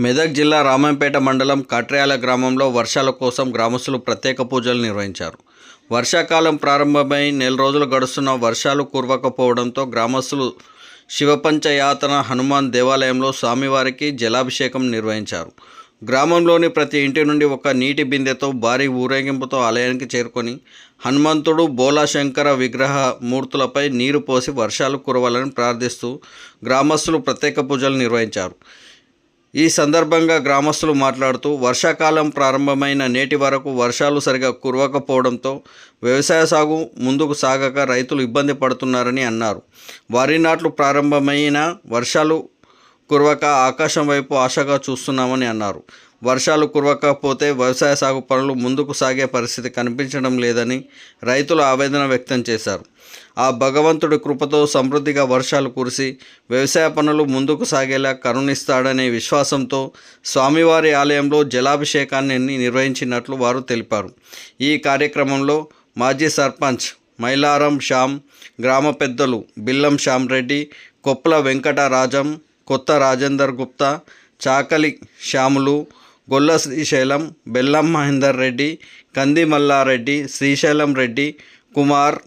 మెదక్ జిల్లా రామంపేట మండలం కట్ర్యాల గ్రామంలో వర్షాల కోసం గ్రామస్తులు ప్రత్యేక పూజలు నిర్వహించారు. వర్షాకాలం ప్రారంభమై నెల రోజులు గడుస్తున్న వర్షాలు కురవకపోవడంతో గ్రామస్తులు శివపంచయాతన హనుమాన్ దేవాలయంలో స్వామివారికి జలాభిషేకం నిర్వహించారు. గ్రామంలోని ప్రతి ఇంటి నుండి ఒక నీటి బిందెతో భారీ ఊరేగింపుతో ఆలయానికి చేరుకొని హనుమంతుడు, బోలాశంకర విగ్రహ మూర్తులపై నీరు పోసి వర్షాలు కురవాలని ప్రార్థిస్తూ గ్రామస్తులు ప్రత్యేక పూజలు నిర్వహించారు. ఈ సందర్భంగా గ్రామస్తులు మాట్లాడుతూ వర్షాకాలం ప్రారంభమైన నేటి వరకు వర్షాలు సరిగా కురవకపోవడంతో వ్యవసాయ సాగు ముందుకు సాగక రైతులు ఇబ్బంది పడుతున్నారని అన్నారు. వరి నాట్లు ప్రారంభమైన వర్షాలు కురవక ఆకాశం వైపు ఆశగా చూస్తున్నామని అన్నారు. వర్షాలు కురవకపోతే వ్యవసాయ సాగు పనులు ముందుకు సాగే పరిస్థితి కనిపించడం లేదని రైతులు ఆవేదన వ్యక్తం చేశారు. ఆ భగవంతుడి కృపతో సమృద్ధిగా వర్షాలు కురిసి వ్యవసాయ పనులు ముందుకు సాగేలా కరుణిస్తాడనే విశ్వాసంతో స్వామివారి ఆలయంలో జలాభిషేకాన్ని నిర్వహించినట్లు వారు తెలిపారు. ఈ కార్యక్రమంలో మాజీ సర్పంచ్ మైలారం శ్యామ్, గ్రామ పెద్దలు బిల్లం శ్యామ్ రెడ్డి, కొప్పుల వెంకటరాజం, కొత్త రాజేందర్ గుప్తా, చాకలి శ్యాములు, గొల్ల శ్రీశైలం, బెల్లం మహేందర్ రెడ్డి, కంది మల్లారెడ్డి, శ్రీశైలం రెడ్డి, కుమార్,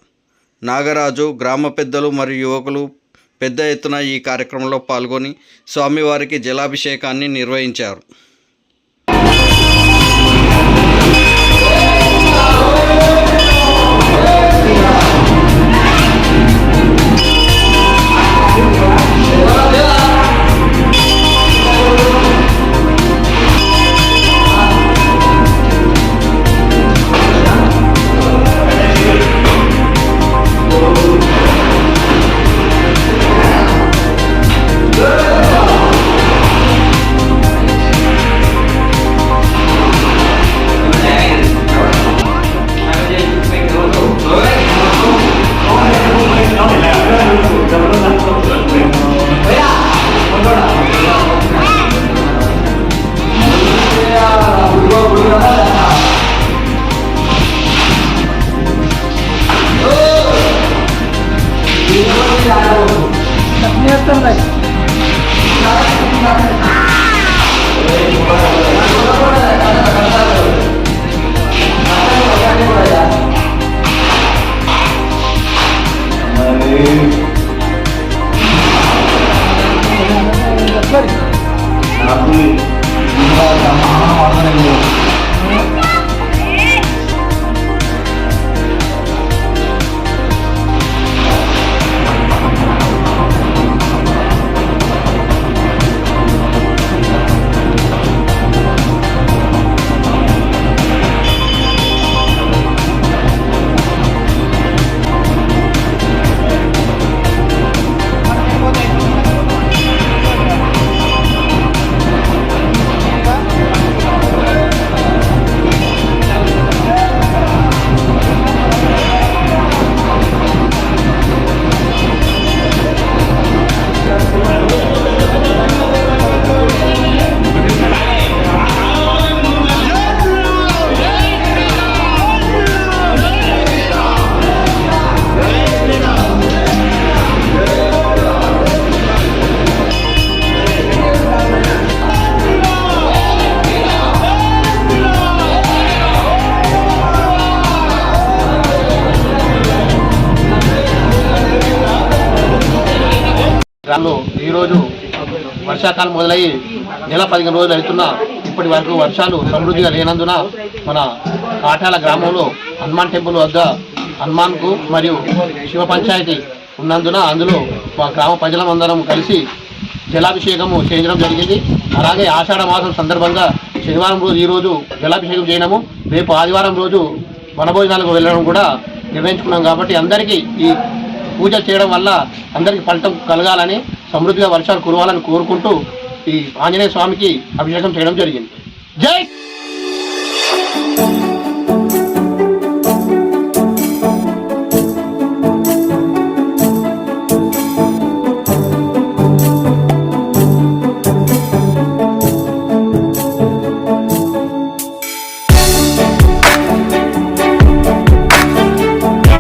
నాగరాజు, గ్రామ పెద్దలు మరియు యువకులు పెద్ద ఎత్తున ఈ కార్యక్రమంలో పాల్గొని స్వామివారికి జలాభిషేకాన్ని నిర్వహించారు. ఈరోజు వర్షాకాలం మొదలయ్యి నెల 15 రోజులు అవుతున్నా ఇప్పటి వరకు వర్షాలు సమృద్ధిగా లేనందున మన కాటాల గ్రామంలో హనుమాన్ టెంపుల్ వద్ద హనుమాన్కు మరియు శివ పంచాయతీ ఉన్నందున అందులో మా గ్రామ ప్రజలందరం కలిసి జలాభిషేకము చేయడం జరిగింది. అలాగే ఆషాఢ మాసం సందర్భంగా శనివారం రోజు ఈరోజు జలాభిషేకం చేయడము, రేపు ఆదివారం రోజు వనభోజనాలకు వెళ్ళడం కూడా నిర్వహించుకున్నాం. కాబట్టి అందరికీ ఈ పూజ చేయడం వల్ల అందరికీ ఫలితం కలగాలని, సమృద్ధిగా వర్షాలు కురవాలని కోరుకుంటూ ఈ ఆంజనేయ స్వామికి అభిషేకం చేయడం జరిగింది. జై